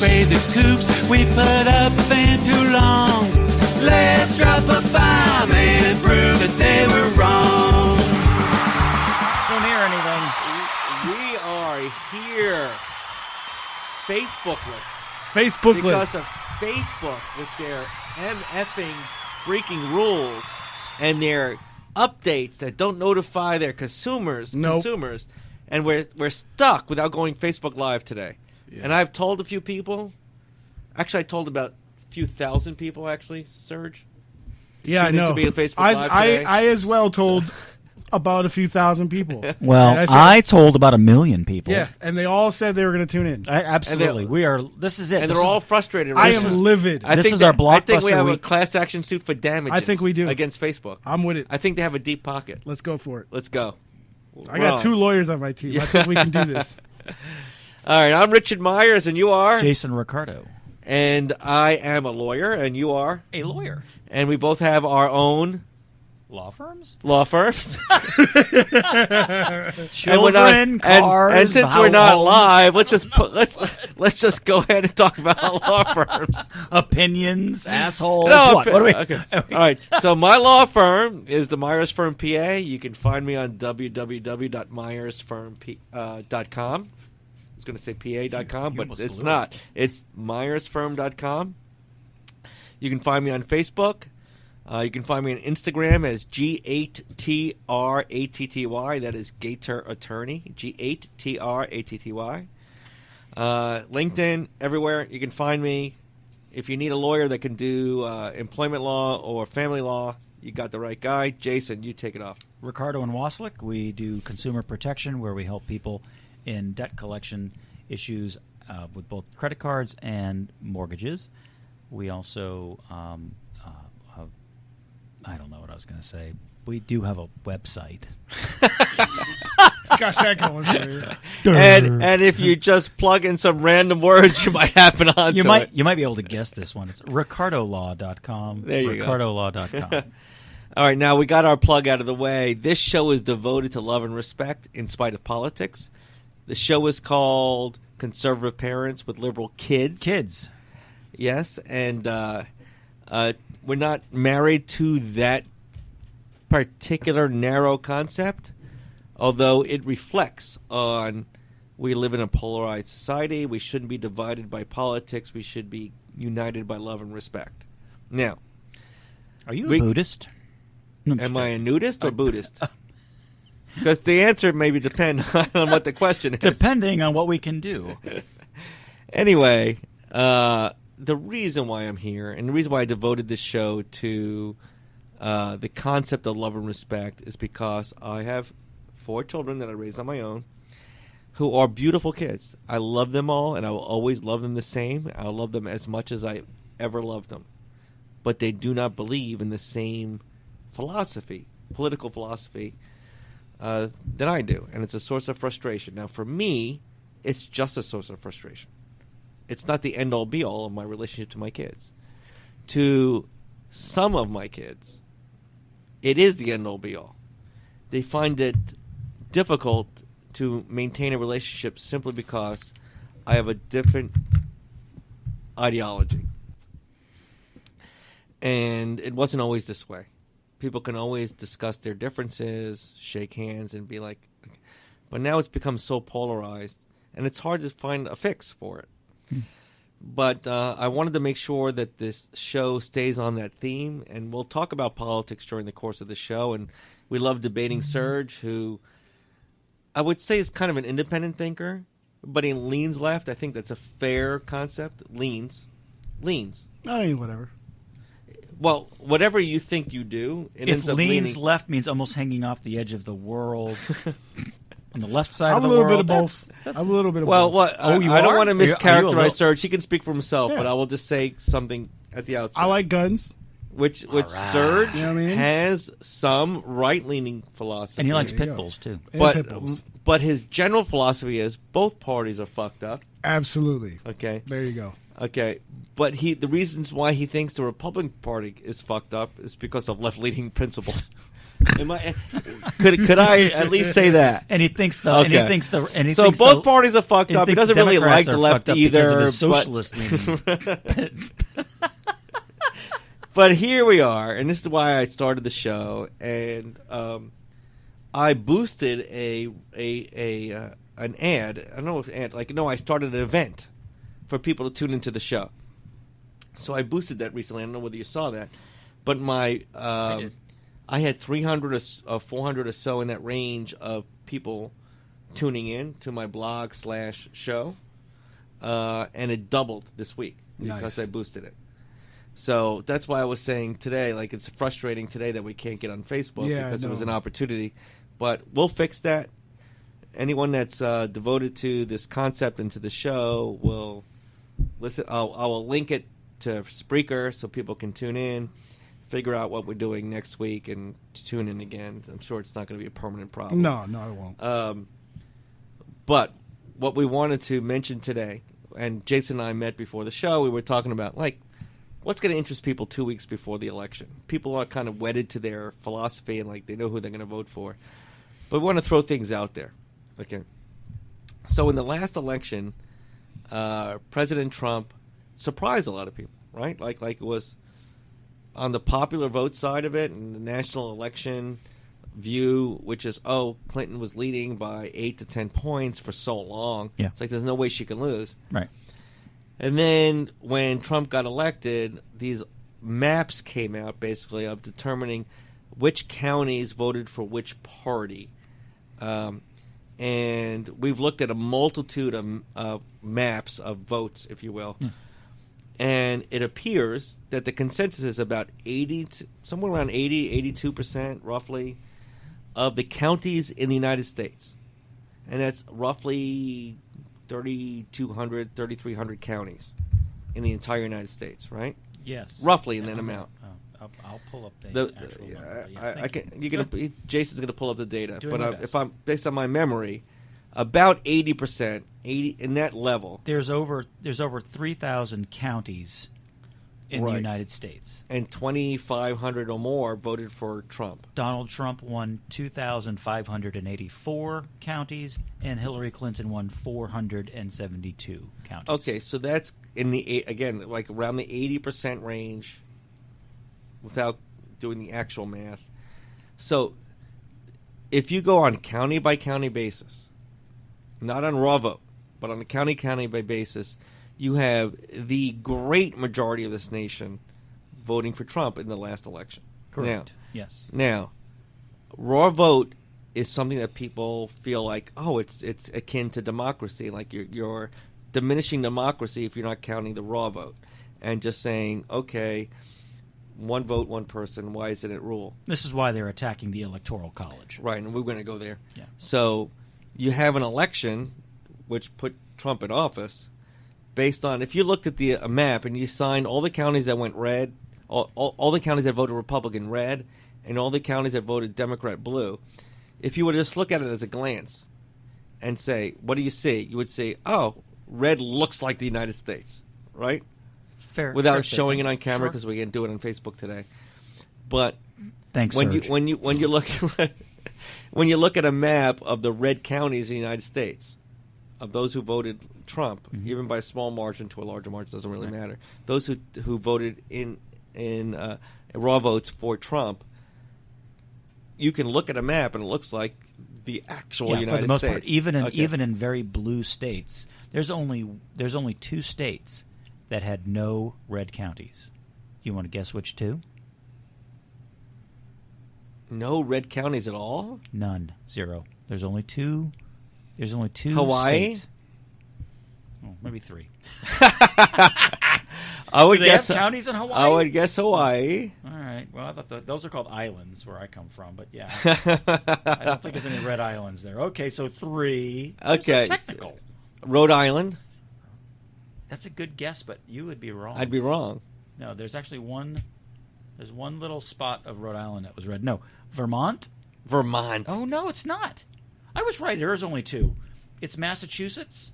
crazy kooks we put up in too long. Let's drop a bomb and prove that they were wrong. Don't hear anything. We are here. Facebookless. Facebookless. Because of Facebook with their MFing freaking rules and their updates that don't notify their consumers. And we're stuck without going Facebook Live today. Yeah. And I've told a few people. Actually, I told about a few thousand people, actually, Serge. Yeah, I know. To be on Facebook Live today. I as well told about a few thousand people. Well, I told about 1 million people. Yeah, and they all said they were going to tune in. Absolutely. This is it. And they're all frustrated. I am livid. This is our blockbuster I think we have week. a class action suit for damages. I think we do. Against Facebook. I'm with it. I think they have a deep pocket. Let's go for it. Let's go. I got 2 lawyers on my team. I think we can do this. All right, I'm Richard Myers, and you are? Jason Ricardo. And I am a lawyer, and you are? A lawyer. And we both have our own... Law firms? Law firms. Children, cars, and since we're not live, let's just go ahead and talk about law firms. Opinions, assholes. No, what? What do we? Okay. All right. So my law firm is the Myers Firm PA. You can find me on www.myersfirm.com. I was going to say pa.com, but it's not. It's myersfirm.com. You can find me on Facebook. You can find me on Instagram as G8TRATTY. That is Gator Attorney. G8TRATTY. LinkedIn, everywhere. You can find me. If you need a lawyer that can do employment law or family law, you got the right guy. Jason, you take it off. Ricardo and Waslick. We do consumer protection where we help people in debt collection issues with both credit cards and mortgages. We also... I don't know what I was going to say. We do have a website. Got that going for you. And if you just plug in some random words, you might happen on You might be able to guess this one. It's ricardolaw.com. There you go. Ricardolaw.com. All right, now we got our plug out of the way. This show is devoted to love and respect in spite of politics. The show is called Conservative Parents with Liberal Kids. Kids. Yes, and... we're not married to that particular narrow concept, although it reflects on we live in a polarized society. We shouldn't be divided by politics. We should be united by love and respect. Now, are you a Buddhist? No, am I a nudist or Buddhist? Because the answer maybe depend on what the question is. Depending on what we can do. Anyway, the reason why I'm here and the reason why I devoted this show to the concept of love and respect is because I have 4 children that I raised on my own who are beautiful kids. I love them all, and I will always love them the same. I'll love them as much as I ever loved them. But they do not believe in the same philosophy, political philosophy, that I do. And it's a source of frustration. Now, for me, it's just a source of frustration. It's not the end-all, be-all of my relationship to my kids. To some of my kids, it is the end-all, be-all. They find it difficult to maintain a relationship simply because I have a different ideology. And it wasn't always this way. People can always discuss their differences, shake hands, and be like... But now it's become so polarized, and it's hard to find a fix for it. But I wanted to make sure that this show stays on that theme, and we'll talk about politics during the course of the show. And we love debating Serge, who I would say is kind of an independent thinker, but he leans left. I think that's a fair concept. Leans. I mean, whatever. Well, whatever you think you do, it if ends up leans leaning left means almost hanging off the edge of the world. On the left side I'm of the a world. little bit of both. I'm a little bit of Well, both. what? Oh, you I don't are? want to Are you a mischaracterize little- Serge. He can speak for himself, Yeah. but I will just say something at the outset. I like guns. Which right. Serge You know what I mean? has some right-leaning philosophy. And he likes There pit you go. bulls, too. And but, pit bulls. but his general philosophy is both parties are fucked up. Absolutely. Okay? There you go. Okay, but the reasons why he thinks the Republican Party is fucked up is because of left-leaning principles. Could I at least say that? And he thinks So both parties are fucked up. He doesn't really like the left either. Because of his socialist leaning. But here we are, and this is why I started the show. And I boosted an ad. I don't know if ad. I started an event for people to tune into the show. So I boosted that recently. I don't know whether you saw that, but I had 300 or 400 or so in that range of people tuning in to my blog/show, and it doubled this week because I boosted it. So that's why I was saying today, it's frustrating today that we can't get on Facebook because it was an opportunity. But we'll fix that. Anyone that's devoted to this concept and to the show will listen. I will link it to Spreaker so people can tune in, figure out what we're doing next week, and tune in again. I'm sure it's not going to be a permanent problem. No, it won't. But what we wanted to mention today, and Jason and I met before the show, we were talking about, what's going to interest people 2 weeks before the election. People are kind of wedded to their philosophy and, they know who they're going to vote for. But we want to throw things out there. Okay. So in the last election, President Trump surprised a lot of people, right? Like it was on the popular vote side of it and the national election view, which is, Clinton was leading by 8 to 10 points for so long. Yeah. It's there's no way she can lose. Right. And then when Trump got elected, these maps came out basically of determining which counties voted for which party. And we've looked at a multitude of maps of votes, if you will. Yeah. And it appears that the consensus is about somewhere around 82% roughly of the counties in the United States. And that's roughly 3,200, 3,300 counties in the entire United States, right? Yes. Roughly in that amount. I'll pull up the actual number. Jason's going to pull up the data. Doing my best. If I'm based on my memory, about 80%, in that level. There's over 3,000 counties in the United States. And 2,500 or more voted for Trump. Donald Trump won 2,584 counties, and Hillary Clinton won 472 counties. Okay, so that's around the 80% range without doing the actual math. So if you go on county by county basis, not on raw vote, but on a county by basis, you have the great majority of this nation voting for Trump in the last election. Correct. Yes. Now, raw vote is something that people feel like, it's akin to democracy. Like you're diminishing democracy if you're not counting the raw vote and just saying, okay, one vote, one person. Why isn't it rule? This is why they're attacking the Electoral College. Right, and we're going to go there. Yeah. So you have an election which put Trump in office based on, if you looked at the map and you signed all the counties that went red, all the counties that voted Republican red, and all the counties that voted Democrat blue, if you were to just look at it as a glance and say, what do you see? You would say, red looks like the United States, right? Fair. Without showing it on camera because we can do it on Facebook today. But thanks, when Serge. you look when you look at a map of the red counties in the United States, of those who voted Trump, even by a small margin to a larger margin, doesn't really matter. Those who voted in raw votes for Trump, you can look at a map and it looks like the actual United States. For the most part, even in very blue states, there's only 2 states that had no red counties. You want to guess which 2? No red counties at all? None. 0. There's only 2. There's only 2 Hawaii? states. Oh, maybe 3. I would Do they guess have counties in Hawaii? I would guess Hawaii. All right. Well, I thought those are called islands where I come from, but yeah, I don't think there's any red islands there. Okay, so 3. Okay, so technical. Rhode Island. That's a good guess, but you would be wrong. I'd be wrong. No, there's actually one. There's one little spot of Rhode Island that was red. No, Vermont. Vermont. Oh no, it's not. I was right. There is only 2. It's Massachusetts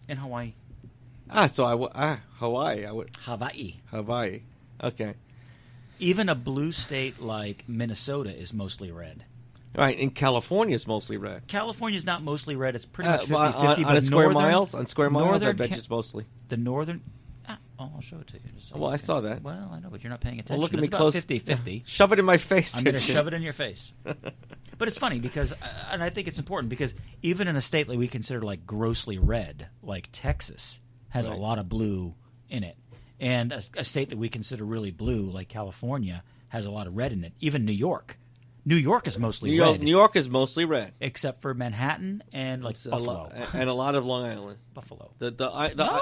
and Hawaii. Hawaii. Hawaii. Okay. Even a blue state like Minnesota is mostly red. Right, and California is mostly red. California's not mostly red. It's pretty much 50-50. On but a square northern- miles? On square miles, I northern bet Ca- it's mostly. The northern... I'll show it to you. Just so Well, you I can- saw that. Well, I know, but you're not paying attention. Well, look at It's me about close. 50-50. Shove it in my face. I'm going to shove it in your face. But it's funny because, and I think it's important because even in a state that we consider like grossly red, like Texas, has a Right. lot of blue in it. And a state that we consider really blue, like California, has a lot of red in it. Even New York. New York is mostly red. New York is mostly red. Except for Manhattan and like Buffalo. And a lot of Long Island. Buffalo. No,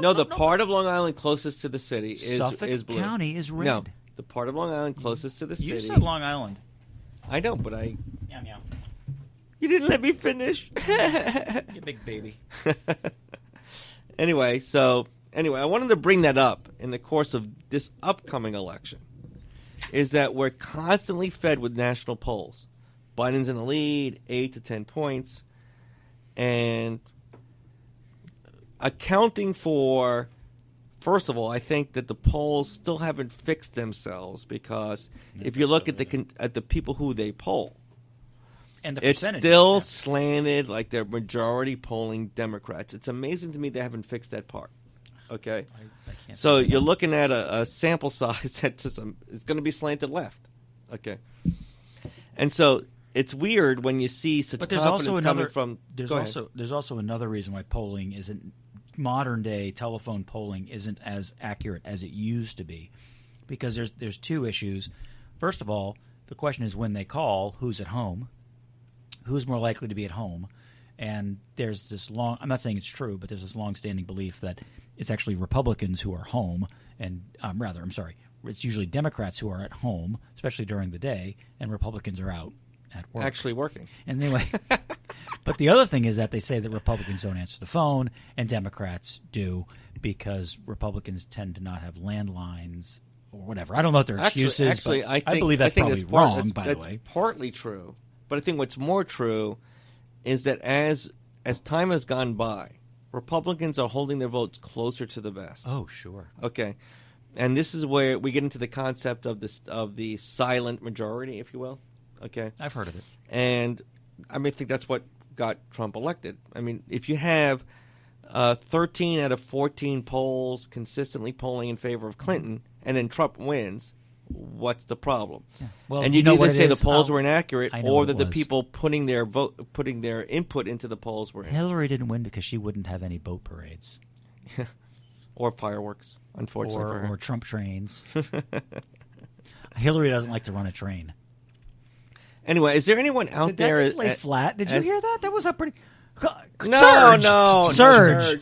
No, the part of Long Island closest to the city is Suffolk blue. County is red. No, the part of Long Island closest to the city. You said Long Island. I know, but I. Meow, meow. You didn't let me finish. You big baby. Anyway, I wanted to bring that up in the course of this upcoming election. Is that we're constantly fed with national polls. Biden's in the lead, 8 to 10 points, and accounting for. First of all, I think that the polls still haven't fixed themselves because if you look at the people who they poll, And the it's percentage. still slanted like they're majority polling Democrats. It's amazing to me they haven't fixed that part. Okay, I can't so think of you're that. looking at a sample size that's it's going to be slanted left. Okay, and so it's weird when you see such But there's confidence also coming another. from. There's Go ahead. also another reason why polling isn't modern day telephone polling isn't as accurate as it used to be, because there's two issues. First of all, the question is when they call, who's at home, who's more likely to be at home, and there's this long. I'm not saying it's true, but there's this long-standing belief that it's actually Republicans who are home, and it's usually Democrats who are at home, especially during the day, and Republicans are out at work. Actually working. And anyway, but the other thing is that they say that Republicans don't answer the phone and Democrats do because Republicans tend to not have landlines or whatever. I don't know what their excuses, but I believe that's probably wrong, by the way. That's partly true. But I think what's more true is that as time has gone by, Republicans are holding their votes closer to the vest. Oh, sure. Okay. And this is where we get into the concept of the silent majority, if you will. Okay. I've heard of it. And I think that's what got Trump elected. I mean, if you have 13 out of 14 polls consistently polling in favor of Clinton, and then Trump wins, what's the problem? Yeah. Well, and you you know can what either it say is? the polls were inaccurate, I know or what that it the was. people putting their input into the polls were Hillary didn't win because she wouldn't have any boat parades or fireworks. Unfortunately for her. or Trump trains. Hillary doesn't like to run a train. Anyway, is there anyone out Did there? that just lay flat? Did you hear that? That was a pretty.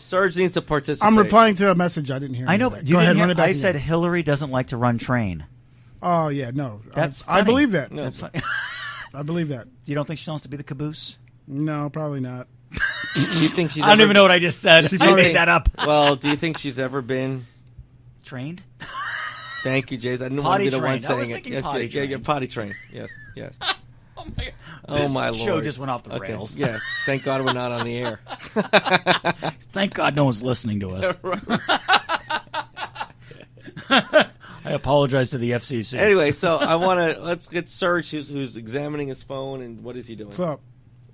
Surge needs to participate. I'm replying to a message I didn't hear. I know. anything. You Go ahead, didn't run hear, it back I again. said Hillary doesn't like to run train. Oh yeah, no. That's I funny. believe that. No. That's fine. I believe that. You don't think she wants to be the caboose? No, probably not. Do you think she's? I don't ever- even know what I just said. She's I probably- made that up. Well, do you think she's ever been? Trained? Thank you, Jays. I didn't want to be the one Potty trained. I was saying it. thinking Yes, potty yeah, trained. potty trained. Yes, yes. Oh my, Oh this my show lord! just went off the Okay, rails. Yeah, thank God we're not on the air. Thank God no one's listening to us. I apologize to the FCC. Anyway, so let's get Serge, who's examining his phone, and what is he doing? What's up?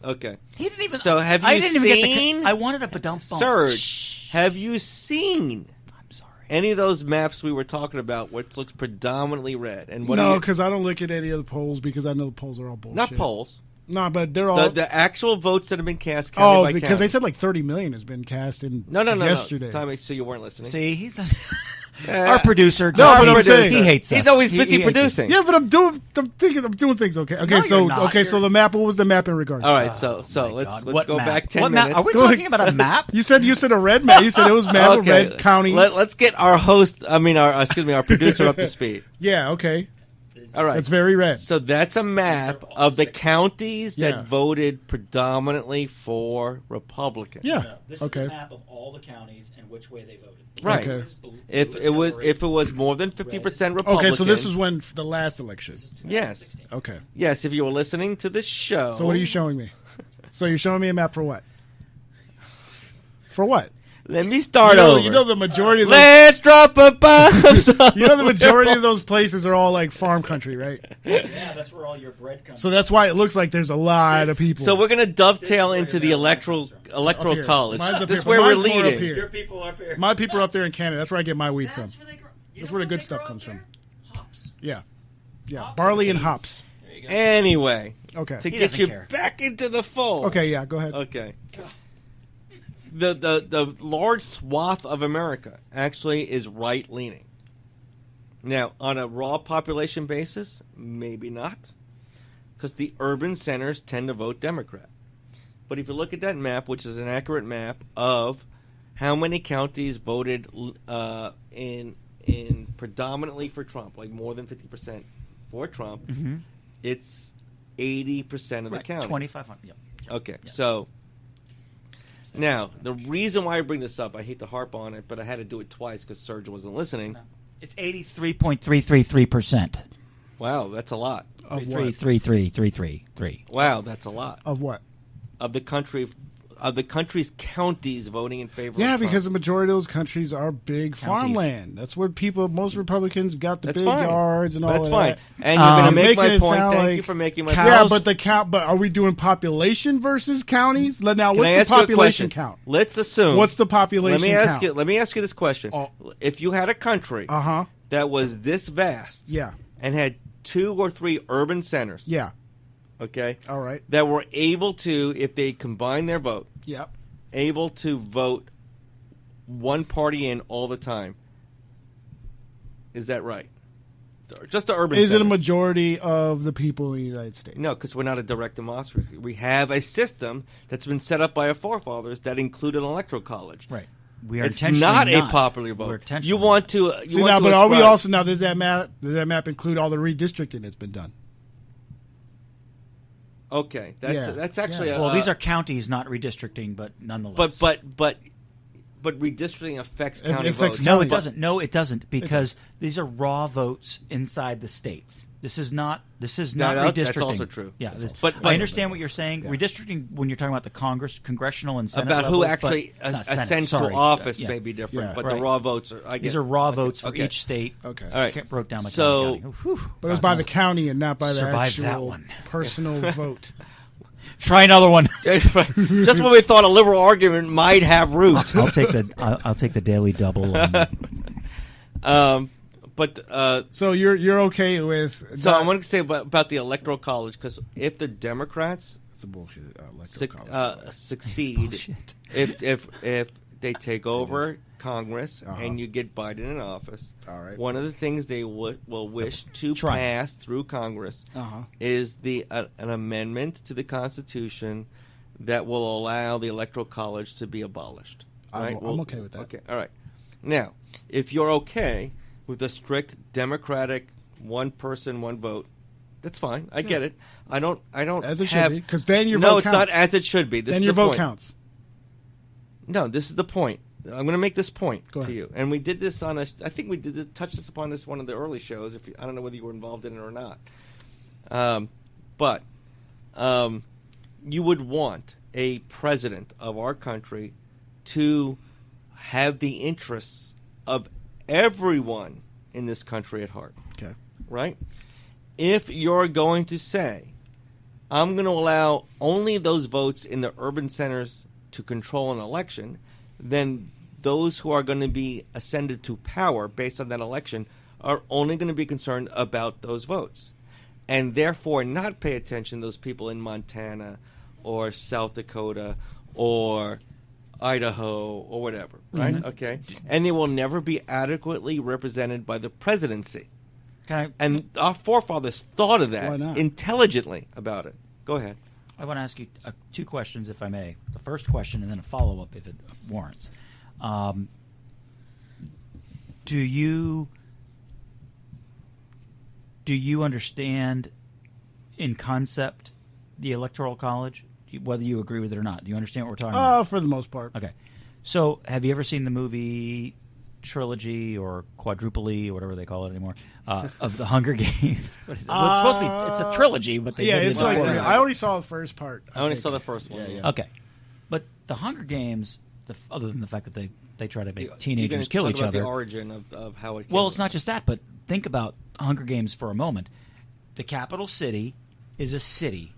Okay, He didn't even. So have I you didn't even seen- get the. I wanted a badump phone. Serge, have you seen I'm sorry. any of those maps we were talking about, which looks predominantly red? And what? No, are you, because I don't look at any of the polls because I know the polls are all bullshit. not polls. No, but they're all. The actual votes that have been cast. County by because county. they said like 30 million has been cast in no. yesterday. Tommy, so you weren't listening. See, he's our producer. No, Just but I'm hates- saying- he hates us. He's always He busy hates us. producing. Yeah, but I'm doing things okay. Okay, No, so you're not. so the map. What was the map in regards? All right, so My let's God. let's What go map? back 10 What minutes. map? Are we Go talking about a map? You said a red map. You said it was map of red counties. Let's get our host. I mean, our producer up to speed. Yeah, okay. All right, It's very red. so that's a map of the counties Yeah. that voted predominantly for Republicans. Yeah. This Okay. is a map of all the counties and which way they voted. Right. Okay. If it was more than 50% Republican. Okay, so this is when the last election. yes, Okay. yes. If you were listening to the show, So what are you showing me? So you're showing me a map for what? For what? Let me start You over. know the majority of those, Let's drop a bomb. you know the majority of those places are all like farm country, right? Yeah, that's where all your bread comes So that's why it looks like there's a lot of people. So we're going to dovetail This is into where the your electoral Up here. college. Mine's up This is here, where but we're mine's more up leading. here. Your people up here. My people are up there in Canada. That's where I get my wheat from. That's where they grow. That's where the good stuff comes from. Hops. Yeah. Barley and hops. There you go. Anyway, Okay. to He get doesn't you care. back into the fold. Okay, yeah, go ahead. Okay. The large swath of America actually is right leaning. Now, on a raw population basis, maybe not, because the urban centers tend to vote Democrat. But if you look at that map, which is an accurate map of how many counties voted in predominantly for Trump, like more than 50% for Trump, it's 80% of the Right, counties. 2,500. Yep. Okay, so now the reason why I bring this up, I hate to harp on it, but I had to do it twice because Serge wasn't listening. No. It's 83.333%. Wow, that's a lot. Of what? 33333. Wow, that's a lot Of what? of the country's counties voting in favor. Yeah, of Trump. because the majority of those countries are big Counties. farmland. That's where most Republicans got the That's big fine. yards and all That's of fine. that. And you're going to make Making my it point. sound Thank like you for making my Yeah, point. but the count. But are we doing population versus counties? Now, Can I what's ask the you a population question? count? Let's assume. What's the population Let me ask count? you. Let me ask you this question: Oh. If you had a country that was this vast, Yeah. and had 2 or 3 urban centers, Yeah. okay, All right. that were able to, if they combine their vote, Yep. able to vote one party in all the time. Is that right? Just the urban Is it a centers. majority of the people in the United States? No, because we're not a direct democracy. We have a system that's been set up by our forefathers that included an electoral college. Right. We are It's intentionally not a not. popular We're vote. intentionally You want not. to you See, want now, to but are we ascribe- also now? Does that map include all the redistricting that's been done? Okay, Yeah. that's actually Yeah. a, Well, these are counties, not redistricting, but nonetheless. but redistricting affects It county affects votes. No, county it doesn't. No, it doesn't, because these are raw votes inside the states. This is not redistricting. That's also true. Yeah, But I understand what you're saying. Redistricting, when you're talking about the congressional and Senate About who levels, actually but not Senate, ascends to sorry. office Yeah. may be different, Yeah. but Right. the raw votes are. These are raw votes for okay. each state. Okay. All right. Broke down by So- county. Whew. But it was by the county and not by the Survived actual that one. personal vote. Try another one. Just when we thought a liberal argument might have roots. I'll take the daily double. So you're okay with? So I want to say about the electoral college, because if the Democrats It's a bullshit. Electoral college. succeed, bullshit. if they take over Congress and you get Biden in office, All right. one of the things they will wish to Try. pass through Congress is an amendment to the Constitution that will allow the electoral college to be abolished. I'm Right? okay with that. Okay, all right. Now, if you're okay with a strict Democratic one person, one vote, that's fine. I get it. I don't. As it have, should be, because then your no, vote it's counts. not as it should be. This then is your the vote point. counts. No, this is the point. I'm going to make this point Go to ahead. you, and we did this on I think we did touch this upon this one of the early shows. I don't know whether you were involved in it or not, but you would want a president of our country to have the interests of everyone in this country at heart. Okay. Right? If you're going to say, I'm going to allow only those votes in the urban centers to control an election, then those who are going to be ascended to power based on that election are only going to be concerned about those votes, and therefore not pay attention to those people in Montana or South Dakota or Idaho or whatever, right? Okay. And they will never be adequately represented by the presidency. And our forefathers thought of Why that not? intelligently about it. Go ahead. I want to ask you 2 questions, if I may. The first question, and then a follow-up, if it warrants. Do you understand, in concept, the Electoral College, whether you agree with it or not? Do you understand what we're talking about? For the most part. Okay. So, have you ever seen the movie trilogy or quadruple or whatever they call it anymore of the Hunger Games? Well, it's supposed to be. It's a trilogy, but they Yeah, did it it's in like order. I only saw the first part. I only think. saw the first one. Yeah. Okay, but the Hunger Games other than the fact that they try to make You're gonna teenagers kill talk each about other. The origin of how it came Well, it's about. not just that, but think about Hunger Games for a moment. The capital city is a city,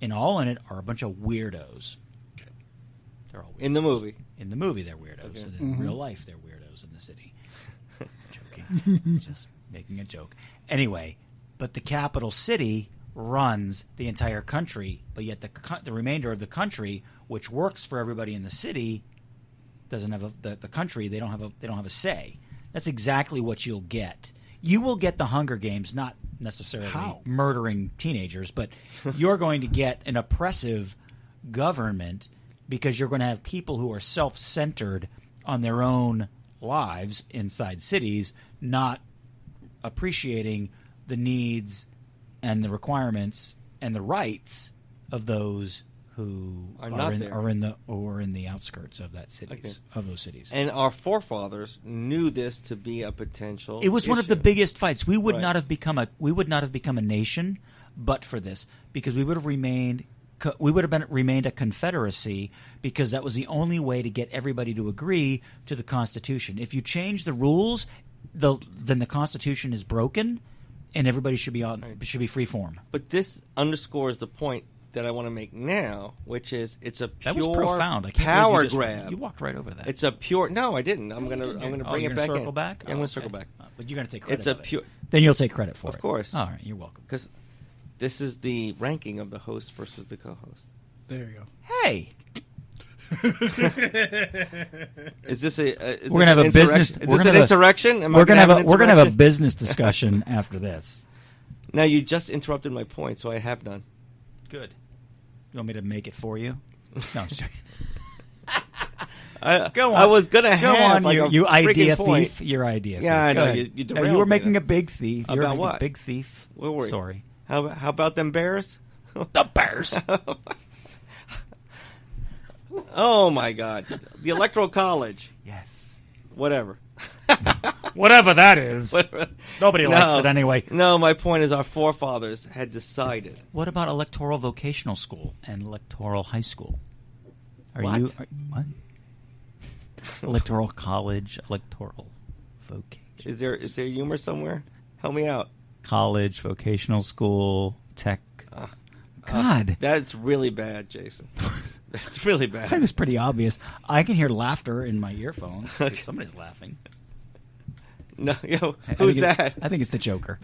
and all in it are a bunch of weirdos. They're all weirdos. In the movie. In the movie, they're weirdos, Okay. and in real life, they're weirdos in the city. Joking, just making a joke. Anyway, but the capital city runs the entire country, but yet the remainder of the country, which works for everybody in the city, doesn't have the country. They don't have a say. That's exactly what you'll get. You will get the Hunger Games, not necessarily murdering teenagers, but you're going to get an oppressive government because you're going to have people who are self-centered on their own lives inside cities, not appreciating the needs and the requirements and the rights of those who Are not there. are in the outskirts of that cities of those cities. And our forefathers knew this to be a potential. It was one of the issue. biggest fights. We would Right. not have become a nation, but for this, because we would have remained a confederacy, because that was the only way to get everybody to agree to the Constitution. If you change the rules, then the Constitution is broken, and everybody should be free form. But this underscores the point that I want to make now, which is it's a pure That was profound. I can't power believe you grab. You walked right over that. It's a pure. No, I didn't. I'm gonna bring you're it gonna back. circle in. back? Yeah, I'm Oh, gonna circle okay. back But you're going to take credit. It's a of it. pure. Then you'll take credit for it. Of course. All right, you're welcome. Because this is the ranking of the host versus the co-host. There you go. Hey, Is this a? we're gonna have a business. Is this an insurrection? Am I We're gonna have an we're gonna have a insurrection? business discussion after this. Now you just interrupted my point, so I have none. Good. You want me to make it for you? No, I'm just joking. Go on. I was gonna Go have on, like you a idea freaking point. thief. Your idea. Yeah, thief. I Go know. ahead. You You derailed were me making there. a big thief. You were About making what? A big thief Where were you? story. How about them bears? The Bears. Oh my God! The Electoral College. Yes. Whatever. Whatever that is. Nobody No. likes it anyway. No, my point is our forefathers had decided. What about electoral vocational school and electoral high school? What? What? Electoral college, electoral vocation. Is there humor somewhere? Help me out. College, vocational school, tech. God. That's really bad, Jason. That's really I think bad. it's pretty obvious. I can hear laughter in my earphones. Somebody's laughing. No, yo, I who's think that? I think it's the Joker.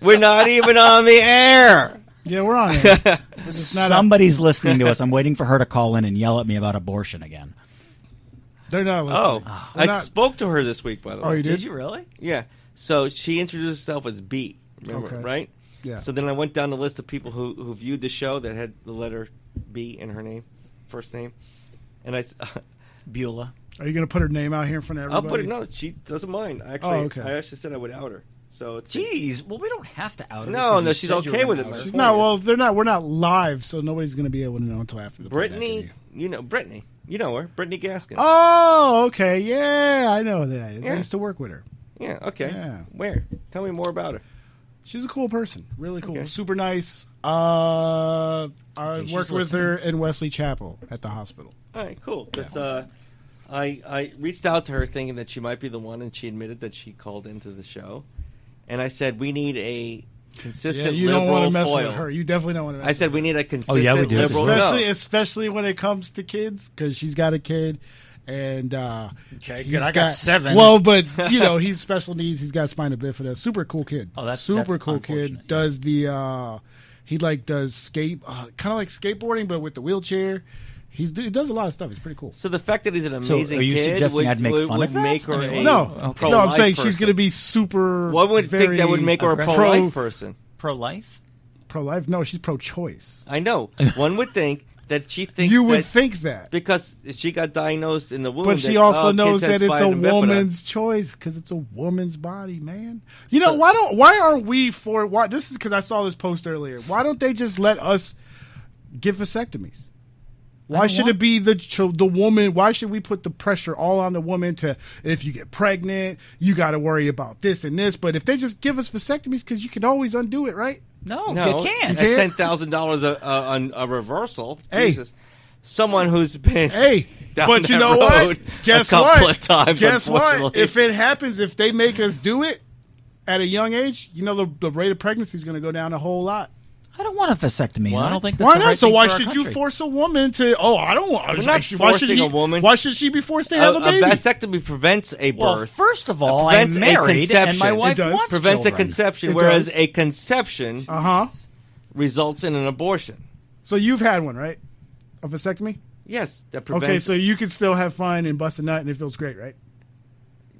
We're not even on the air. Yeah, we're on it. It's just not Somebody's listening to us. I'm waiting for her to call in and yell at me about abortion again. They're not listening. Oh, They're I not- spoke to her this week, by the way. Oh, you did? Did you really? Yeah. So she introduced herself as B. Remember, Okay. right? Yeah. So then I went down the list of people who viewed the show that had the letter B in her name, first name, and Beulah. Are you going to put her name out here in front of I'll everybody? put it. No, she doesn't mind. Actually, Oh, okay. I actually said I would out her. So it's Jeez. Well, we don't have to out her. No, because no, you she's said you okay were with gonna it, out man. her. No, well, they're not. We're not live, so nobody's going to be able to know until after the Brittany. interview. You know Brittany. You know her, Brittany Gaskin. Oh, okay. Yeah, I know who that is. Yeah. I used to work with her. Yeah. Okay. Yeah. Where? Tell me more about her. She's a cool person. Really cool. Okay. Super nice. I she's worked with her in Wesley Chapel at the hospital. All right, cool. 'Cause, I reached out to her thinking that she might be the one, and she admitted that she called into the show. And I said, we need a consistent Yeah, you don't liberal want to mess foil. with her. You definitely don't want to mess I said with we her. need a consistent yeah, we do. liberal. Especially when it comes to kids, because she's got a kid. And Okay, he's good. I got 7. Well, but he's special needs. He's got spina bifida. Super cool kid. Oh, that's super cool unfortunate, kid. yeah. Does the he does skate, kind of like skateboarding, but with the wheelchair. He does a lot of stuff. He's pretty cool. So the fact that he's an So, amazing are you kid suggesting would, I'd make would, fun would of that? make her I mean, a No, okay. no, I'm pro-life saying she's person. going to be super. One would think that would make her a aggressive. pro-life person. Pro-life? pro-life. No, she's pro-choice. I know. One would think that she thinks You would that think that. because she got diagnosed in the womb. But she that, also kids knows have that it's a spina bifida. woman's choice because it's a woman's body, man. You know why aren't we for why? This is because I saw this post earlier. Why don't they just let us get vasectomies? Why should it be the woman? Why should we put the pressure all on the woman to if you get pregnant, you got to worry about this and this? But if they just give us vasectomies, because you can always undo it, right? No, No, you can't. That's $10,000 a reversal. Hey. Jesus. someone who's been Hey, down but you that know road what? Guess a couple what? of times, Guess what? unfortunately. If it happens, if they make us do it at a young age, you know the rate of pregnancy is going to go down a whole lot. I don't want a vasectomy. What? I don't think that's Why the not? right so thing why for our should you country. force a woman to? Oh, I don't want. We're not why should forcing he- a woman. Why should she be forced to have a baby? vasectomy prevents a birth. Well, first of all, I'm prevents a married and my conception. wife It does. wants prevents children. a conception, It whereas does. a conception Uh-huh. results in an abortion. So you've had one, right? A vasectomy. Yes, that prevents. Okay, so you can still have fun and bust a nut, and it feels great, right?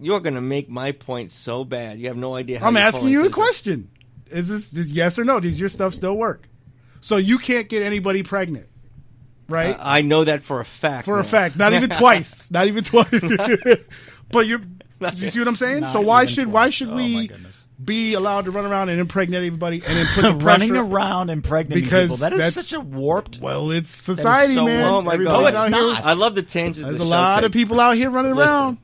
You're going to make my point so bad. You have no idea how I'm you're asking pulling you a things. question. Is this yes or no? Does your stuff still work? So you can't get anybody pregnant, right? I know that for a fact. For a man. fact, not even twice, not even twice. But you see what I'm saying? Not So why even should twice. we Oh, my goodness. be allowed to run around and impregnate everybody and then put the Running pressure? around impregnating Because people. That is that's- such a warped. Well, it's society, so- man. Oh, my God. Everybody's No, it's out here- not. I love the tangents. There's the a show lot of takes. people out here running Listen. around.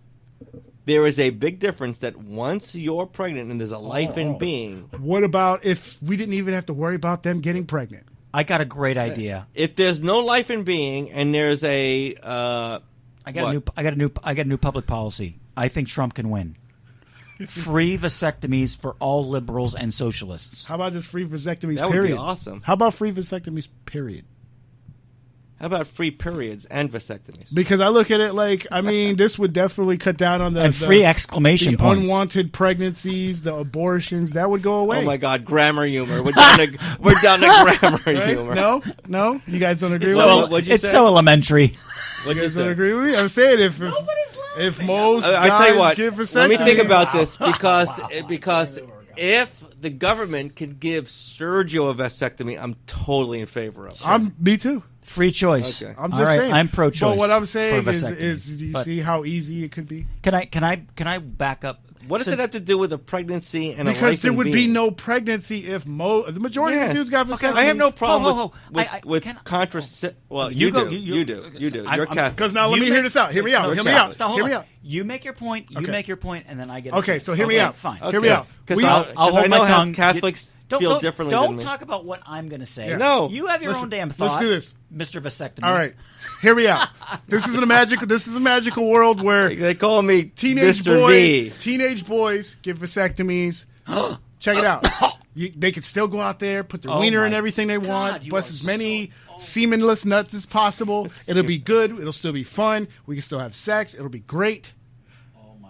There is a big difference that once you're pregnant and there's a life in being, What about if we didn't even have to worry about them getting pregnant? I got a great idea. if there's no life in being and there's a I got a new public policy. I think Trump can win. Free vasectomies for all liberals and socialists. How about just free vasectomies? That would be period? awesome. How about free vasectomies? Period. How about free periods and vasectomies? Because I look at it like, I mean, this would definitely cut down on And free exclamation the points. unwanted pregnancies, the abortions. That would go away. Oh my God, grammar humor. We're down to grammar Right? humor. No, you guys don't agree It's with so- me. what'd you It's say? so elementary. What'd You you guys don't say? agree with me? I'm saying if most I guys tell you what. give vasectomies, Let me think about this because if the government can give Sergio a vasectomy, I'm totally in favor of. it. Me too. Free choice. Okay. I'm All just right, saying. I'm pro-choice. But what I'm for saying vasectomies. is, do you But see how easy it could be? Can I back up? What does it Since- have to do with a pregnancy and a Because life there in would be being? no pregnancy if the majority of Yes. the dudes got vasectomies. I have no problem Ho, ho, ho. with Can- contraception. Well, You you, go- do. you- You do. You do. I'm- You're I'm- Catholic. Because now let You me hear make- this out. Hear me out. No, Hear me stop. out. Stop, hold Hear on. me out. You make your point. You Okay. make your point, and then I get. Okay, it. so hear me out. Fine. Hear me out. Because I'll I hold know my how tongue. Catholics feel differently Don't than me. talk about what I'm going to say. Yeah. No. You have your Listen, own damn let's thought. do this. Mr. Vasectomy. All right, hear me out. This is a magical world where They call me teenage Mr. V. boys get vasectomies. Check it out. They can still go out there, put their Oh wiener my in everything they God, want, you bust are as many semenless nuts as possible. It'll be good. It'll still be fun. We can still have sex. It'll be great.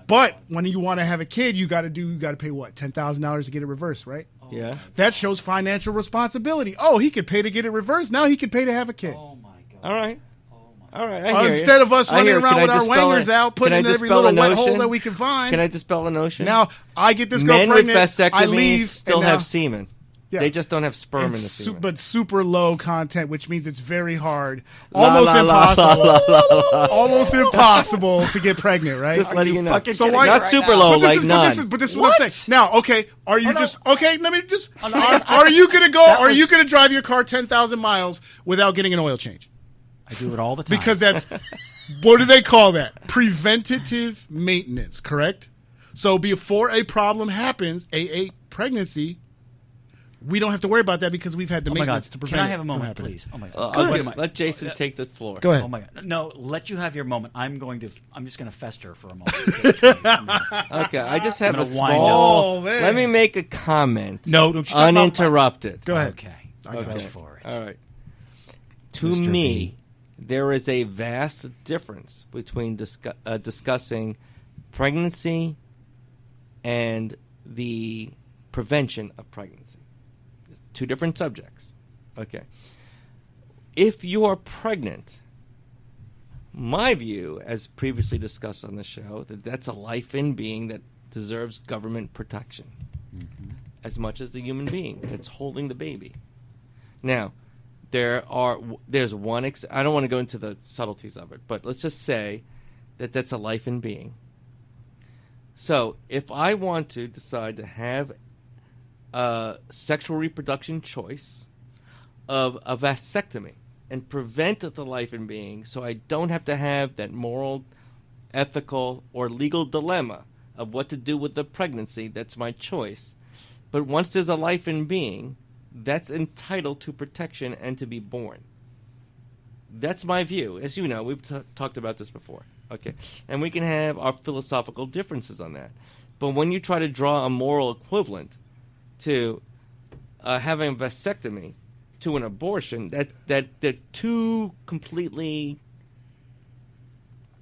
But when you want to have a kid, you got to pay what, $10,000 to get it reversed, right? Yeah. That shows financial responsibility. Oh, he could pay to get it reversed. Now he could pay to have a kid. Oh my God. All right. All right. I hear Instead you. of us I running hear you. around Can with I our dispel wangers a- out, can I putting in every dispel little a wet hole notion? that we can find. Can I dispel a notion? Now I get this girl Men with pregnant. I vasectomies leave. still and now- have semen. Yeah. They just don't have sperm in the It's semen. but super low content, which means it's very hard, La, almost la, la, impossible, la, la, la. almost impossible to get pregnant, right? Just letting you know. fucking So kidding why- me Not right super now? low, But this like is, none. but this is what I'm What? saying. Now, okay, are you no. just okay? Let me just. Oh, no, Are you gonna go? That Are you was- gonna drive your car 10,000 miles without getting an oil change? I do it all the time. Because that's what do they call that? Preventative maintenance, correct? So before a problem happens, a pregnancy, we don't have to worry about that because we've had the Oh my God. maintenance to prevent. Can I have it a from moment, happening. please? Oh my God. I'll What give- am I- let Jason take the floor. Go ahead. Oh my God. No, let you have your moment. I'm just going to fester for a moment. Okay, I just have I'm a gonna wind small. up. Oh, man. Let me make a comment. No, don't you talk about my- uninterrupted. Go ahead. Okay. I got Go you. for it. All right. To Mr. me, there is a vast difference between discussing pregnancy and the prevention of pregnancy. It's two different subjects. Okay. If you are pregnant, my view, as previously discussed on the show, that that's a life in being that deserves government protection as much as the human being that's holding the baby. Now, there's one. I don't want to go into the subtleties of it, but let's just say that that's a life in being. So, if I want to decide to have a sexual reproduction choice of a vasectomy and prevent the life in being, so I don't have to have that moral, ethical, or legal dilemma of what to do with the pregnancy, that's my choice. But once there's a life in being, that's entitled to protection and to be born. That's my view. As you know, we've talked about this before. Okay, and we can have our philosophical differences on that. But when you try to draw a moral equivalent to having a vasectomy to an abortion, that they're two completely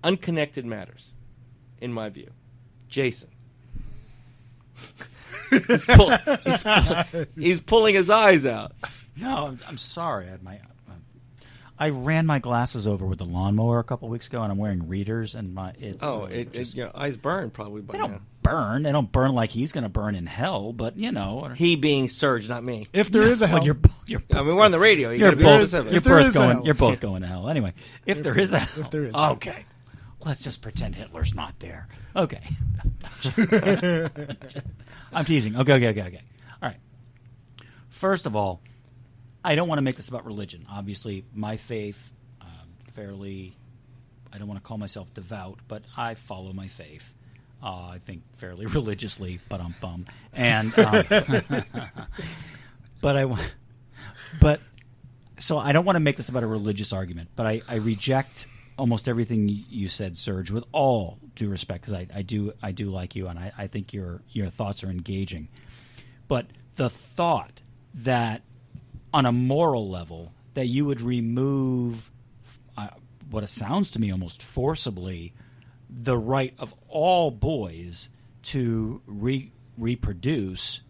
unconnected matters, in my view. Jason. He's pulling his eyes out. No, I'm sorry. I ran my glasses over with the lawnmower a couple weeks ago, and I'm wearing readers, and Your eyes burn probably by they now. don't burn. They don't burn like he's going to burn in hell, but you know. He being Serge, not me. If there is a hell, Well, you're I mean, we're on the radio. You're gotta be both, specific. you're If there both is a going. hell. You're both going to hell. Anyway, if there is a hell, if there is. okay. Let's just pretend Hitler's not there. Okay. I'm teasing. Okay. All right. First of all, I don't want to make this about religion. Obviously, my faith, fairly. I don't want to call myself devout, but I follow my faith. I think fairly religiously, but I'm bum. And but so I don't want to make this about a religious argument, but I reject almost everything you said, Serge, with all due respect, because I do like you, and I think your thoughts are engaging. But the thought that on a moral level that you would remove what it sounds to me almost forcibly the right of all boys to reproduce,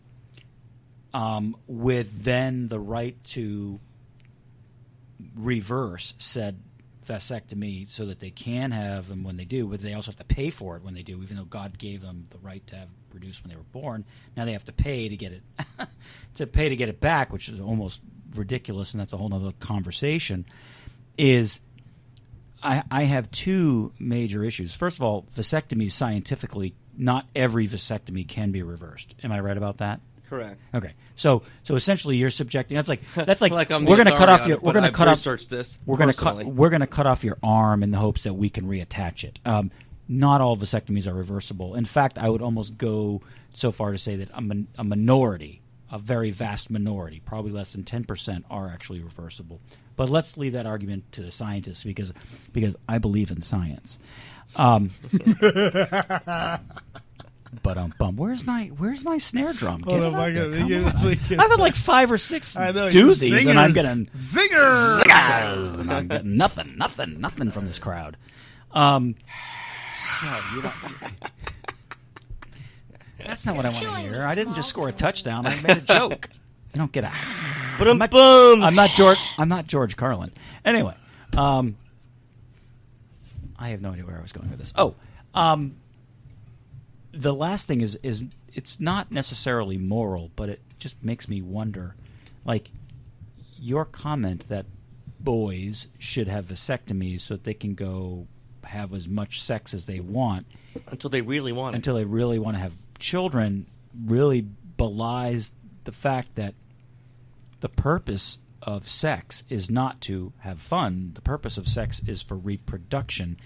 with then the right to reverse said vasectomy so that they can have them when they do, but they also have to pay for it when they do, even though God gave them the right to have produced when they were born. Now they have to pay to get it to get it back, which is almost ridiculous, and that's a whole other conversation. I have two major issues. First of all, vasectomy scientifically, not every vasectomy can be reversed. Am I right about that? Correct. Okay. So essentially you're subjecting that's like Like I'm we're the going to cut off authority your on it, we're but going to I've cut off researched this we're going to personally. cut off your arm in the hopes that we can reattach it. Not all vasectomies are reversible. In fact, I would almost go so far to say that a minority, a very vast minority, probably less than 10%, are actually reversible. But let's leave that argument to the scientists because I believe in science. But where's my snare drum? Get Hold it on, out I there, gotta- come you on. gotta- I've had like 5 or 6 I know, doozies, and I'm getting zingers. zingers, and I'm getting nothing from this crowd. So you don't. That's not what I want to hear. I didn't just score a touchdown. I made a joke. You don't get a. But boom. I'm not George Carlin. Anyway, I have no idea where I was going with this. The last thing is it's not necessarily moral, but it just makes me wonder, like your comment that boys should have vasectomies so that they can go have as much sex as they want Until they really want it. until they really want to have children really belies the fact that the purpose of sex is not to have fun. The purpose of sex is for reproduction.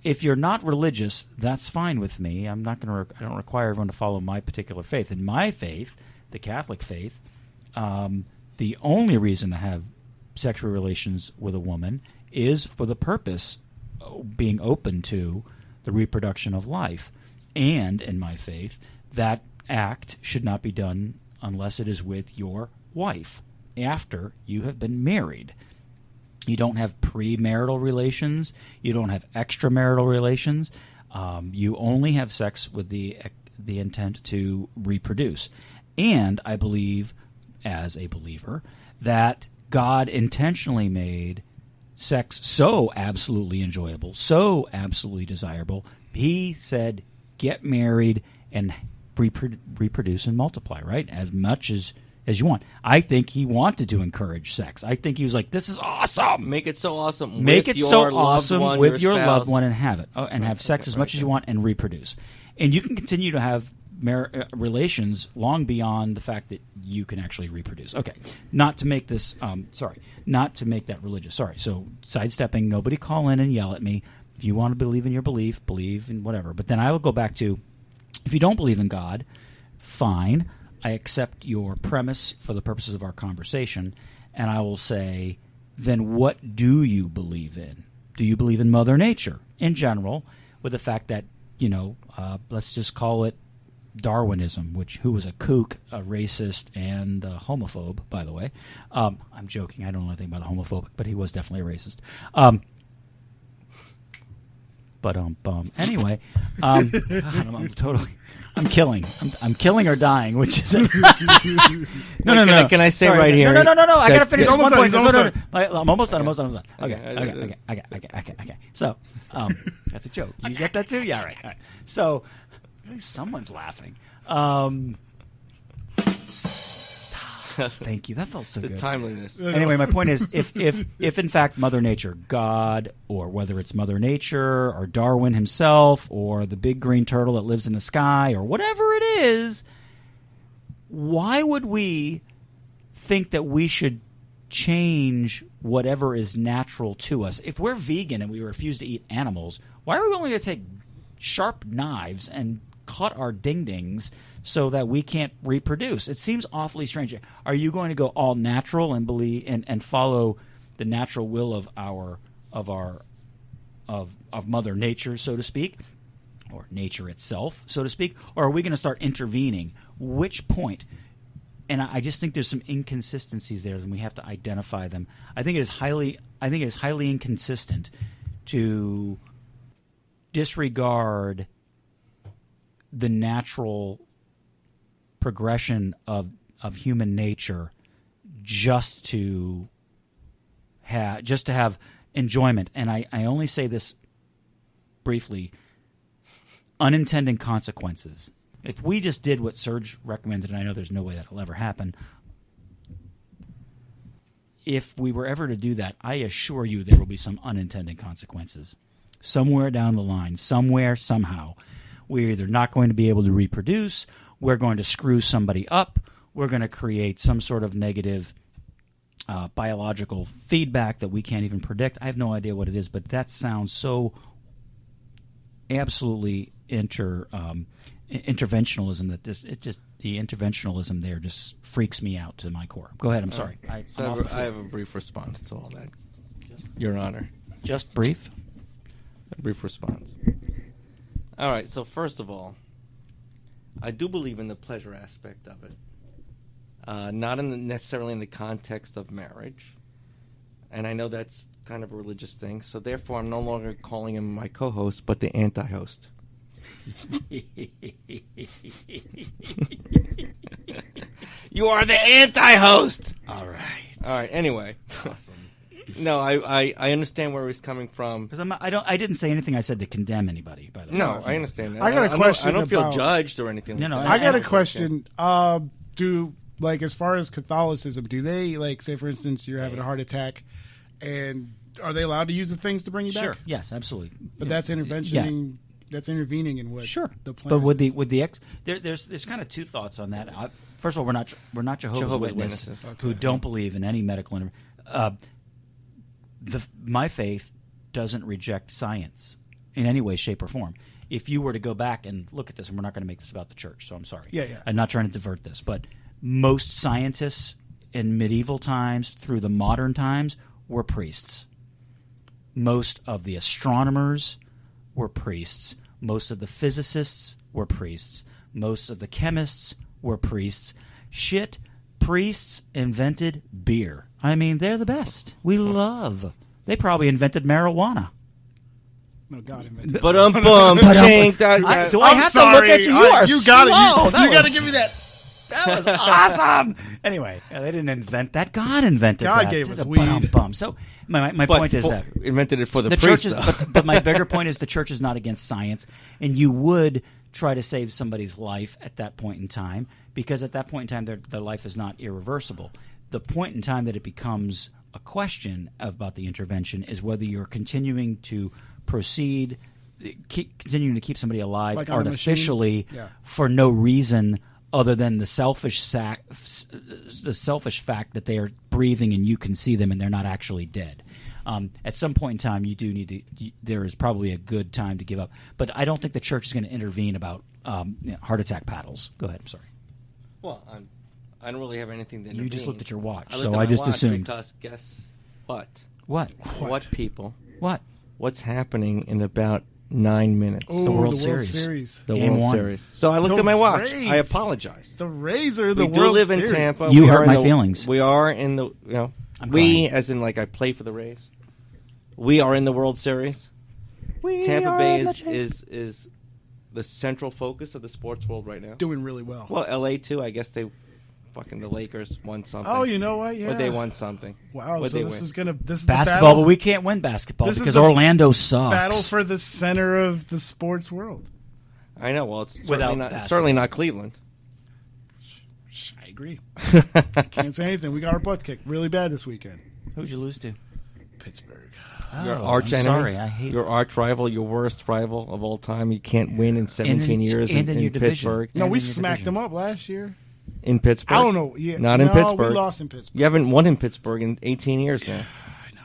If you're not religious, that's fine with me. I'm not going to. I don't require everyone to follow my particular faith. In my faith, the Catholic faith, the only reason to have sexual relations with a woman is for the purpose of being open to the reproduction of life. And in my faith, that act should not be done unless it is with your wife after you have been married. You don't have premarital relations. You don't have extramarital relations. You only have sex with the intent to reproduce. And I believe, as a believer, that God intentionally made sex so absolutely enjoyable, so absolutely desirable. He said, get married and reproduce and multiply, right? As much as you want. I think he wanted to encourage sex. I think he was like, this is awesome. Make it so awesome. Make with it your so loved awesome one, with your spouse. loved one and have it. And have sex as much as you want and reproduce. And you can continue to have relations long beyond the fact that you can actually reproduce. Okay. Not to make this, not to make that religious. Sorry. So sidestepping, nobody call in and yell at me. If you want to believe in your belief, believe in whatever. But then I will go back to, if you don't believe in God, fine. I accept your premise for the purposes of our conversation, and I will say then what do you believe in? Do you believe in Mother Nature in general, with the fact that, let's just call it Darwinism, who was a kook, a racist, and a homophobe, by the way. I'm joking. I don't know anything about a homophobic, but he was definitely a racist. Anyway, I'm killing or dying, which is no. Can I say Sorry, right here? No. I gotta finish this one point. I'm almost done. Okay. So, that's a joke. You get that too? Yeah. All right. So, at least someone's laughing. Thank you. That felt so The good. timeliness. Anyway, my point is, if in fact Mother Nature, God, or whether it's Mother Nature or Darwin himself or the big green turtle that lives in the sky or whatever it is, why would we think that we should change whatever is natural to us? If we're vegan and we refuse to eat animals, why are we willing to take sharp knives and cut our ding-dings so that we can't reproduce? It seems awfully strange. Are you going to go all natural and believe and follow the natural will of Mother Nature, so to speak, or nature itself, so to speak, or are we going to start intervening? Which point? And I just think there's some inconsistencies there, and we have to identify them. I think it is highly inconsistent to disregard the natural progression of human nature just to have enjoyment. And I only say this briefly: unintended consequences. If we just did what Serge recommended, and I know there's no way that'll ever happen, if we were ever to do that, I assure you there will be some unintended consequences. Somewhere down the line, somewhere, somehow, we're either not going to be able to reproduce, we're going to screw somebody up, we're going to create some sort of negative biological feedback that we can't even predict. I have no idea what it is, but that sounds so absolutely interventionalism that the interventionalism there just freaks me out to my core. Go ahead. I'm sorry. I have a brief response to all that, Your Honor. Just brief. A brief response. All right. So first of all, I do believe in the pleasure aspect of it, not necessarily in the context of marriage, and I know that's kind of a religious thing. So therefore, I'm no longer calling him my co-host, but the anti-host. You are the anti-host. All right. All right. Anyway, Awesome. no, I understand where he's coming from. Because I didn't say anything I said to condemn anybody. By the way. No, I understand that. I got a question I don't feel about- judged or anything. No, like no, that. I got a don't question. As far as Catholicism, do they, say, for instance, you're having a heart attack, and are they allowed to use the things to bring you back? Sure. Yes, absolutely. But that's intervention. Yeah. That's intervening in what Sure, the plan but with is. there's kind of two thoughts on that. First of all, we're not Jehovah's Witnesses Witnesses. who don't believe in any medical. My faith doesn't reject science in any way, shape, or form. If you were to go back and look at this, and we're not going to make this about the church, so I'm sorry. Yeah. I'm not trying to divert this, but most scientists in medieval times through the modern times were priests. Most of the astronomers were priests. Most of the physicists were priests. Most of the chemists were priests. Priests invented beer. I mean, they're the best. We love. They probably invented marijuana. No, God invented. But chink, Do I have to look at you? You are slow. You got to give me that. That was awesome. Anyway, they didn't invent that. God invented that. God gave us The weed. bum-bum. So my point is that invented it for the church priests. is, but my bigger point is the church is not against science, and you would try to save somebody's life at that point in time, because at that point in time their life is not irreversible. The point in time that it becomes a question about the intervention is whether you're continuing to proceed, continuing to keep somebody alive Like on a artificially machine? Yeah. for no reason other than the selfish fact that they are breathing and you can see them and they're not actually dead. At some point in time, you do need to. There is probably a good time to give up, but I don't think the church is going to intervene about heart attack paddles. Go ahead. I'm sorry. Well, I don't really have anything to intervene. You just looked at your watch, I looked so at I my just watch assumed. because guess What people? What? What's happening in about 9 minutes? Ooh, The World Series. The Game World one. Series. So I looked The at my watch. Rays. I apologize. The Rays are the We do World live in Series. Tampa. You We hurt are in my the- feelings. We are in the I'm we crying. as in like I play for the Rays. We are in the World Series. Tampa Bay is the central focus of the sports world right now. Doing really well. Well, LA too. I guess the Lakers won something. Oh, you know what? Yeah. But they won something. Wow. What'd So they this win? is gonna this is Basketball, the but we can't win basketball This is because the Orlando sucks. battle for the center of the sports world. I know. Well, it's Without certainly not, basketball. certainly not Cleveland. I agree. Can't say anything. We got our butts kicked really bad this weekend. Who'd you lose to? Pittsburgh. Your Oh, arch I'm enemy. sorry, I hate your arch rival, your worst rival of all time. You can't win in 17 years and in your division. Pittsburgh. No, And we in your smacked division. them up last year. In Pittsburgh, I don't know. Yeah, Not in no, Pittsburgh. We lost in Pittsburgh. You haven't won in Pittsburgh in 18 years now. I know.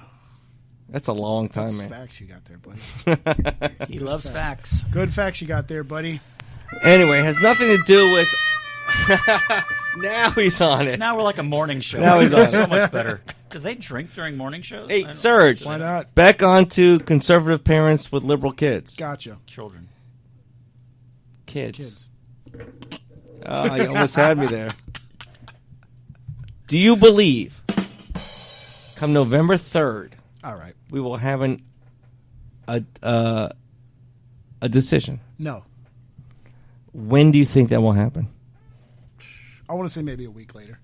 That's a long time, That's man. facts you got there, buddy. He loves facts. Good facts you got there, buddy. Anyway, has nothing to do with. Now he's on it. Now we're like a morning show. Now he's on so it. much better. Do they drink during morning shows? I Hey, don't- Serge. Why not? Back on to conservative parents with liberal kids. Gotcha. Children. Kids. Kids. Oh, you almost had me there. Do you believe, come November 3rd, All right. we will have a decision? No. When do you think that will happen? I want to say maybe a week later.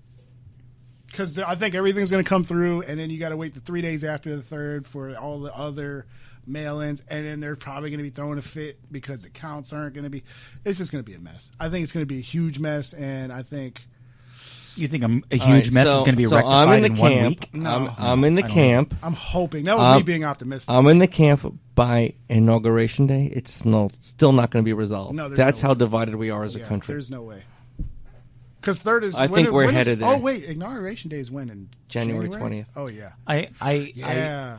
Because I think everything's going to come through, and then you got to wait the 3 days after the third for all the other mail-ins, and then they're probably going to be throwing a fit because the counts aren't going to be. It's just going to be a mess. I think it's going to be a huge mess, and I think You think a huge All right, mess so- is going to be so rectified I'm in the 1 camp. week? No. I'm in the I don't camp. I'm hoping that was me being optimistic. I'm in the camp by Inauguration Day. It's still not going to be resolved. No, there's That's no how way. divided we are as a Yeah, country. There's no way. Because third is. I when think we're when is- headed there. Oh wait, inauguration day is when in January January? 20th. Oh yeah.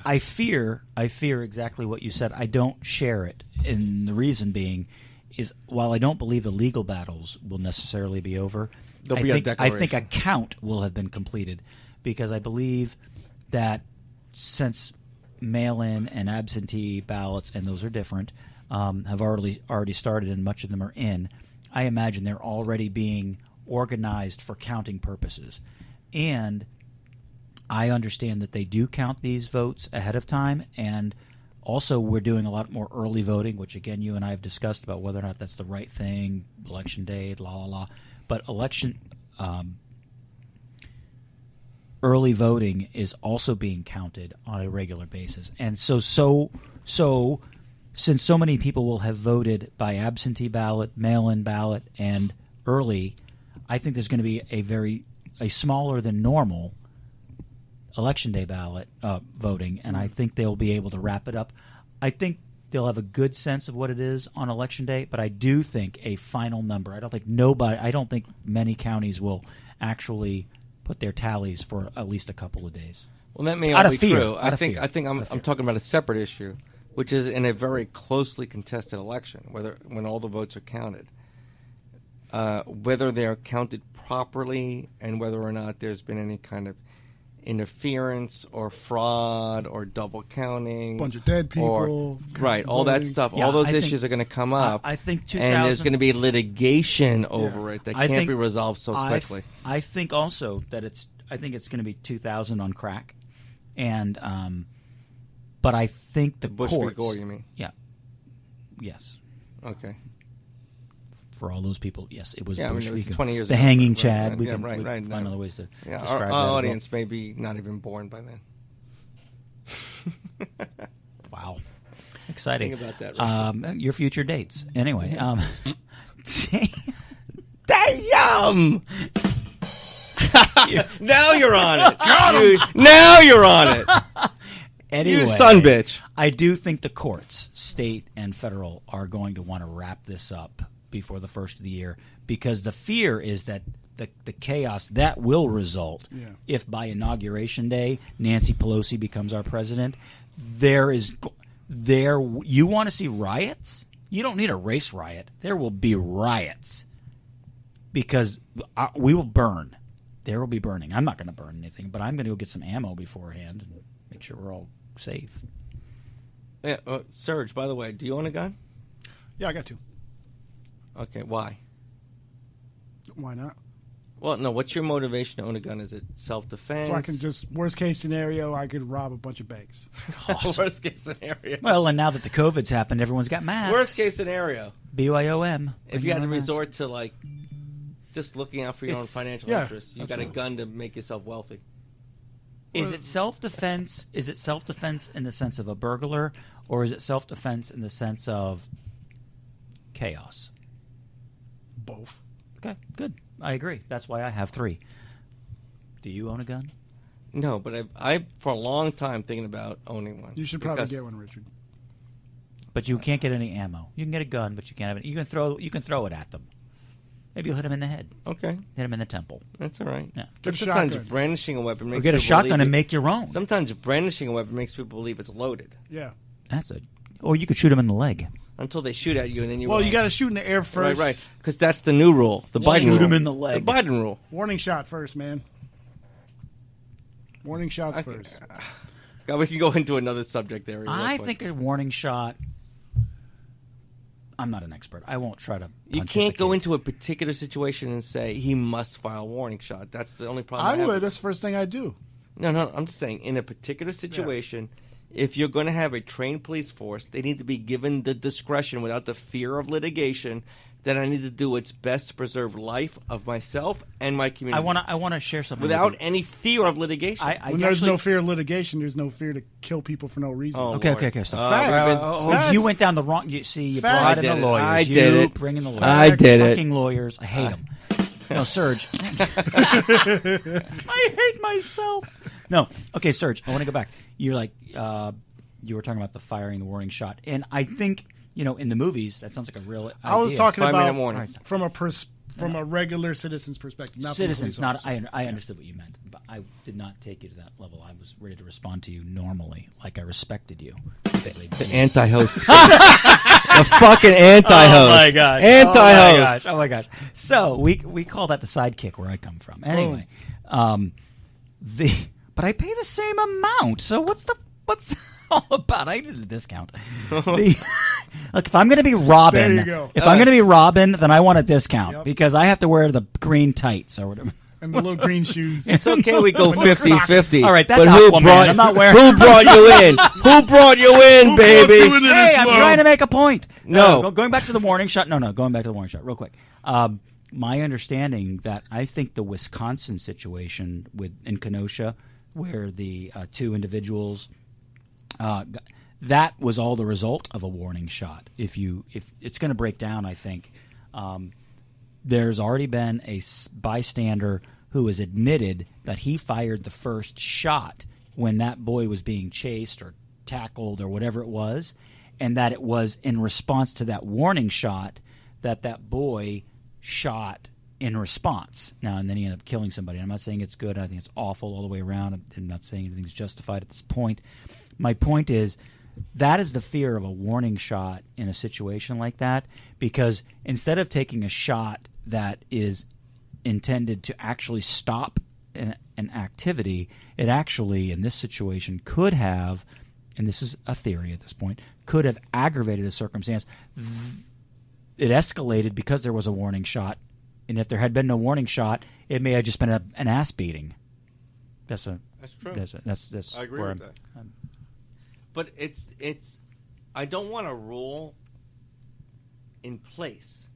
I fear exactly what you said. I don't share it, and the reason being is while I don't believe the legal battles will necessarily be over, There'll I be a think a declaration. count will have been completed because I believe that since mail-in and absentee ballots, and those are different, have already started and much of them are in, I imagine they're already being organized for counting purposes. And I understand that they do count these votes ahead of time, and also we're doing a lot more early voting, which again you and I have discussed about whether or not that's the right thing, election day, but early voting is also being counted on a regular basis. And so since so many people will have voted by absentee ballot, mail-in ballot, and early, I think there's going to be a smaller than normal election day ballot voting, and I think they'll be able to wrap it up. I think they'll have a good sense of what it is on election day, but I do think a final number. I don't think many counties will actually put their tallies for at least a couple of days. Well, that may Out all of be fear. true. Out of fear. I think I'm talking about a separate issue, which is in a very closely contested election, when all the votes are counted, whether they are counted properly and whether or not there's been any kind of interference or fraud or double counting, Bunch of dead people, right? All that voting. stuff. Yeah, all those I think- issues are going to come up. I think and there's 2000 going to be litigation over it that I can't think- be resolved so quickly. I think also that I think it's going to be 2,000 on crack, and but I think the Bush v. courts. Gore, you mean? Yeah. Yes. Okay. For all those people, yes, it was Yeah, I Bush mean, v. it's Gore. 20 years The ago. hanging Right, Chad. right, We yeah, can right, right, find no. other ways to Yeah, describe our that as well. audience may be not even born by then. Wow. Exciting. Think about that, Rick. Your future dates. Anyway. Damn! Now you're on it. Now you're on it. Anyway, You son bitch. I do think the courts, state and federal, are going to want to wrap this up before the first of the year because the fear is that the chaos that will result if by Inauguration Day Nancy Pelosi becomes our president, you want to see riots? You don't need a race riot. There will be riots because we will burn. There will be burning. I'm not going to burn anything, but I'm going to go get some ammo beforehand and make sure we're all safe. Yeah, Serge, by the way, do you own a gun? Yeah, I got 2. Okay, why? Why not? Well, no, what's your motivation to own a gun? Is it self-defense? So I can just, worst case scenario, I could rob a bunch of banks. Worst case scenario. Well, and now that the COVID's happened, everyone's got masks. Worst case scenario. BYOM. If you had to resort to, like, just looking out for your own financial yeah, interests, you got a gun to make yourself wealthy. Is it self-defense? Is it self-defense in the sense of a burglar, or is it self-defense in the sense of chaos? Both. Okay, good. I agree. That's why I have 3. Do you own a gun? No, but I for a long time thinking about owning one. You should probably get one, Richard. But you can't get any ammo. You can get a gun, but you can't have it. You can throw it at them. Maybe you'll hit him in the head. Okay, Hit him in the temple. that's all right. Yeah. But Get a sometimes shotgun. brandishing a weapon makes Or get a people shotgun believe and make your own. Sometimes brandishing a weapon makes people believe it's loaded Yeah. Or you could shoot him in the leg. until they shoot at you, and then you. Well, you got to shoot in the air first. right, because that's the new rule. The Biden Shoot rule. him in the leg. The Biden rule. Warning shot first, man. Warning shots Okay. first. God, we can go into another subject there. real I quick. think a warning shot. I'm not an expert. I won't try to. You can't go into a particular situation and say he must file a warning shot. That's the only problem. I have would. with That's the first thing I do. No, I'm just saying, in a particular situation, if you're going to have a trained police force, they need to be given the discretion without the fear of litigation that I need to do what's best to preserve life of myself and my community. I want to share something without with you. any fear of litigation. When there's no fear of litigation, there's no fear to kill people for no reason. Oh, Okay. Lord. So Facts. Facts. you went down the wrong. You see, you Facts. brought I in the did it. lawyers. I you did it. Bring in the lawyers. I did it. Fucking lawyers. I hate them. No, Serge. I hate myself. No. Okay, Serge. I want to go back. You're like, you were talking about the firing the warning shot, and I think in the movies that sounds like a real. I was idea. talking 5-minute about warning. from a regular citizen's perspective, not Citizens. From a police Not. officer. I understood what you meant, but I did not take you to that level. I was ready to respond to you normally, like I respected you. The anti-host. The fucking anti-host. Oh my gosh! Anti-host. Oh my gosh! So we call that the sidekick where I come from. Anyway, but I pay the same amount. So what's all about? I needed a discount. Look, if I'm going to be Robin, There you go. if I'm going to be Robin, then I want a discount Yep. because I have to wear the green tights or whatever. And the little green shoes. It's okay, we go 50-50. All right, that's but who Aquaman. brought, I'm not wearing- Who brought you in? Who brought you in, baby? Hey, I'm trying to make a point. No. Going back to the warning shot. No, going back to the warning shot real quick. My understanding that I think the Wisconsin situation in Kenosha, where the 2 individuals, that was all the result of a warning shot. If it's going to break down, I think there's already been a bystander who has admitted that he fired the first shot when that boy was being chased or tackled or whatever it was, and that it was in response to that warning shot that boy shot in response. Now, and then he ended up killing somebody. I'm not saying it's good. I think it's awful all the way around. I'm not saying anything's justified at this point. My point is that is the fear of a warning shot in a situation like that, because instead of taking a shot that is intended to actually stop an activity, it actually, in this situation, could have, and this is a theory at this point, could have aggravated the circumstance. It escalated because there was a warning shot, and if there had been no warning shot, it may have just been an ass beating. That's true. That's I agree where with that. But it's I don't want a rule in place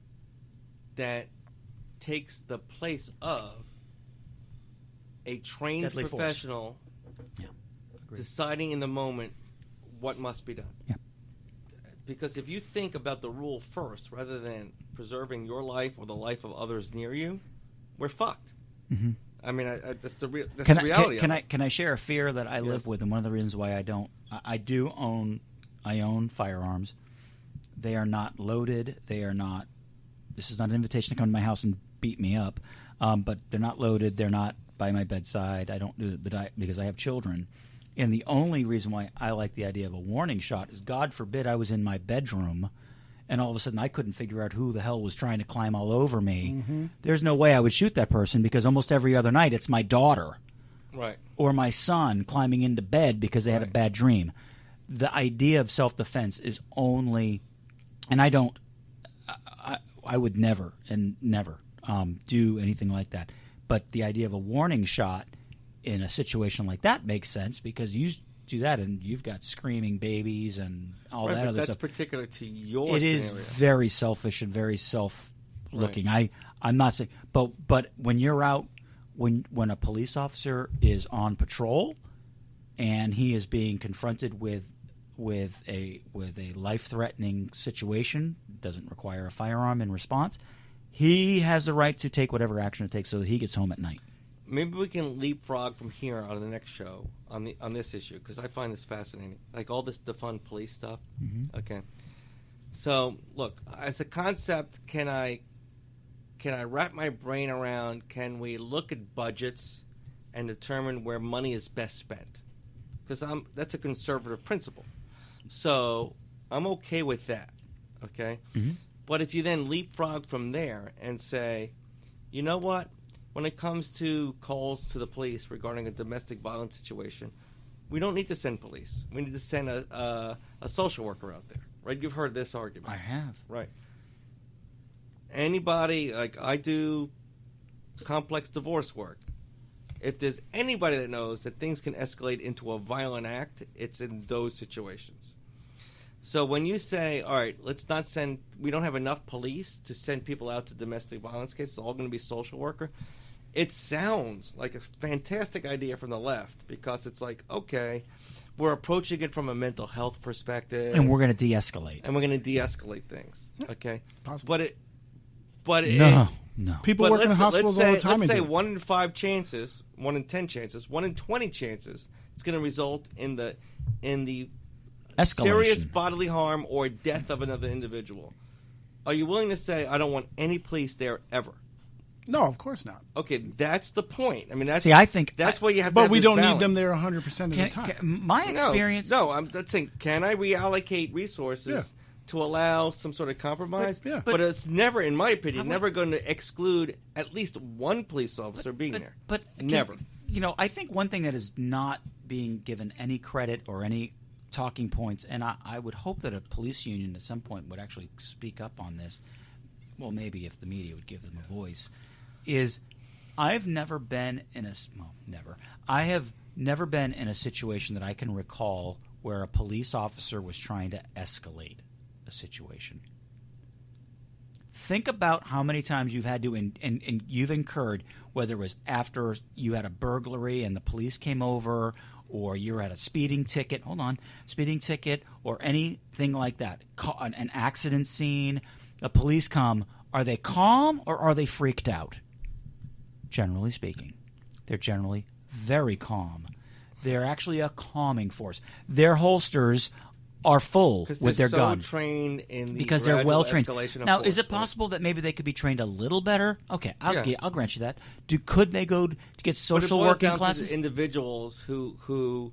that takes the place of a trained Deadly force. professional deciding in the moment what must be done. Yeah. Because if you think about the rule first rather than preserving your life or the life of others near you, we're fucked. Mm-hmm. I mean, that's the reality. Can I share a fear that I live with, and one of the reasons why I don't? I own firearms. They are not loaded. They are not. This is not an invitation to come to my house and beat me up. But they're not loaded. They're not by my bedside. I don't do it, because I have children. And the only reason why I like the idea of a warning shot is, God forbid, I was in my bedroom and all of a sudden I couldn't figure out who the hell was trying to climb all over me. Mm-hmm. There's no way I would shoot that person, because almost every other night it's my daughter Right. or my son climbing into bed because they had a bad dream. The idea of self-defense is only, and I would never do anything like that. But the idea of a warning shot in a situation like that makes sense because you do that and you've got screaming babies and all that other that's stuff. Particular to your It scenario. is very selfish and very self-looking. I'm not saying, but when you're out, when a police officer is on patrol and he is being confronted with a life-threatening situation, doesn't require a firearm in response, he has the right to take whatever action it takes so that he gets home at night. Maybe we can leapfrog from here on the next show on this issue because I find this fascinating. Like all this defund police stuff. Mm-hmm. Okay. So look, as a concept, can I wrap my brain around? Can we look at budgets and determine where money is best spent? Because that's a conservative principle. So I'm okay with that. Okay. Mm-hmm. But if you then leapfrog from there and say, you know what? When it comes to calls to the police regarding a domestic violence situation, we don't need to send police. We need to send a social worker out there, right? You've heard this argument. I have. Right. Anybody, like I do complex divorce work. If there's anybody that knows that things can escalate into a violent act, it's in those situations. So when you say, all right, we don't have enough police to send people out to domestic violence cases, it's all going to be social worker. It sounds like a fantastic idea from the left because it's like, okay, we're approaching it from a mental health perspective. And we're going to de-escalate. And we're going to de-escalate things, okay? Possible. No. People work in hospitals all the time. Let's say 1 in 5 chances, 1 in 10 chances, 1 in 20 chances, it's going to result in the escalation, serious bodily harm or death of another individual. Are you willing to say, I don't want any police there ever? No, of course not. Okay, that's the point. I mean, I think that's why you have. But to have we this don't balance. need them there 100% of the time. My experience. No, I'm not saying. Can I reallocate resources to allow some sort of compromise? But it's never, in my opinion, never going to exclude at least one police officer being there. But never. I think one thing that is not being given any credit or any talking points, and I would hope that a police union at some point would actually speak up on this. Well, maybe if the media would give them a voice. Is I've never been in I have never been in a situation that I can recall where a police officer was trying to escalate a situation. Think about how many times you've had to and you've incurred, whether it was after you had a burglary and the police came over, or you're at a speeding ticket, or anything like that, an accident scene, the police come. Are they calm or are they freaked out? Generally speaking, they're generally very calm. They're actually a calming force. Their holsters are full with their gun. Because they're so trained in the because they're well trained. Now, force, is it possible that maybe they could be trained a little better? Okay, I'll grant you that. Could they go to get social working classes? To individuals who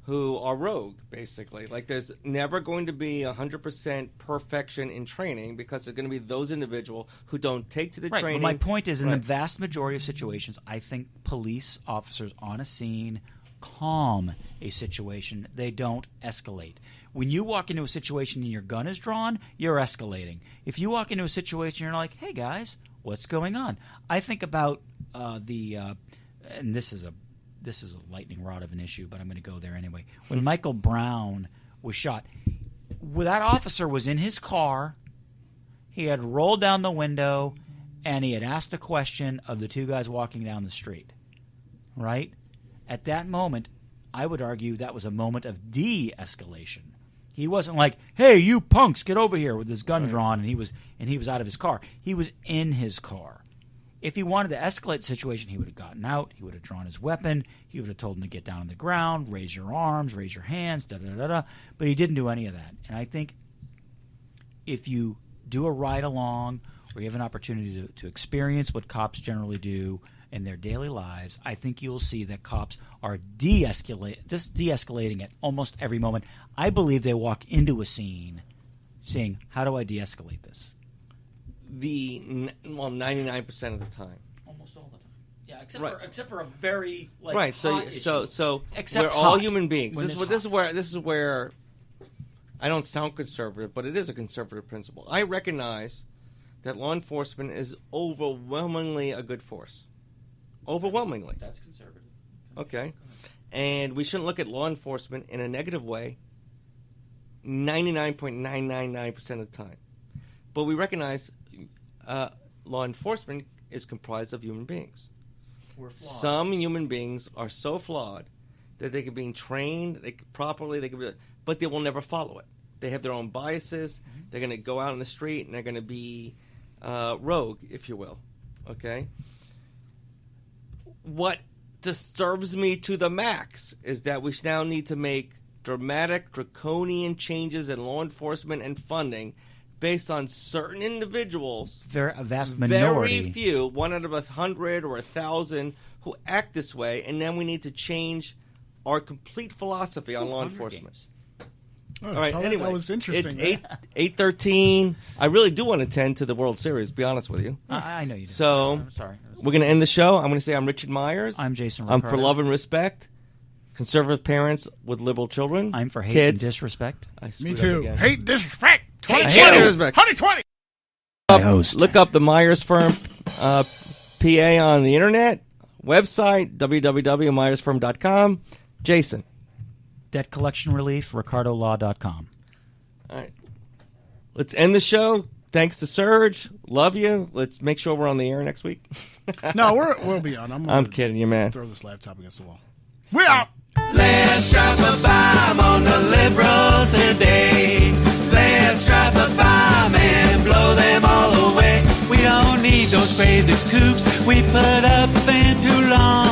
are rogue, basically. Like, there's never going to be 100% perfection in training because there's going to be those individuals who don't take to the training. But my point is, in the vast majority of situations, I think police officers on a scene calm a situation. They don't escalate. When you walk into a situation and your gun is drawn, you're escalating. If you walk into a situation and you're like, hey, guys, what's going on? I think about and this is a lightning rod of an issue, but I'm going to go there anyway. When Michael Brown was shot, that officer was in his car. He had rolled down the window, and he had asked a question of the two guys walking down the street. Right? At that moment, I would argue that was a moment of de-escalation. He wasn't like, hey, you punks, get over here with his gun drawn, and he was out of his car. He was in his car. If he wanted to escalate the situation, he would have gotten out. He would have drawn his weapon. He would have told him to get down on the ground, raise your arms, raise your hands, da-da-da-da. But he didn't do any of that. And I think if you do a ride-along or you have an opportunity to experience what cops generally do in their daily lives, I think you'll see that cops are de-escalating at almost every moment. I believe they walk into a scene saying, how do I de-escalate this? 99% of the time. Almost all the time. Yeah, Right. except for a very right. So hot so issue. so Except we're all hot, human beings. when This is it's what hot. this is where I don't sound conservative, but it is a conservative principle. I recognize that law enforcement is overwhelmingly a good force. Overwhelmingly. That's conservative. Okay. And we shouldn't look at law enforcement in a negative way 99.999% of the time. But we recognize law enforcement is comprised of human beings. We're flawed. Some human beings are so flawed that they can be trained properly, but they will never follow it. They have their own biases. Mm-hmm. They're going to go out in the street and they're going to be rogue, if you will. Okay? What disturbs me to the max is that we now need to make dramatic, draconian changes in law enforcement and funding based on certain individuals, A vast minority. very few, 1 out of 100 or 1,000, who act this way, and then we need to change our complete philosophy on law enforcement. Oh, All right. so Anyway, that was interesting. It's 8:13. I really do want to attend to the World Series. To be honest with you. I know you do. So I'm sorry. we're going to end the show. I'm going to say I'm Richard Myers. I'm Jason I'm for Ricardo. love and respect. Conservative parents with liberal children. I'm for hate kids. and disrespect. I Me screwed up too. again. Hate, disrespect. Hate, 2020. disrespect. 2020. I host. Look up the Myers Firm PA on the internet. Website, www.myersfirm.com. Jason. Debt collection relief, ricardolaw.com. All right. Let's end the show. Thanks to Serge. Love you. Let's make sure we're on the air next week. No, we'll be on. I'm kidding you, man. Throw this laptop against the wall. We out. Let's drop a bomb on the liberals today. Let's drop a bomb and blow them all away. We don't need those crazy kooks we put up in too long.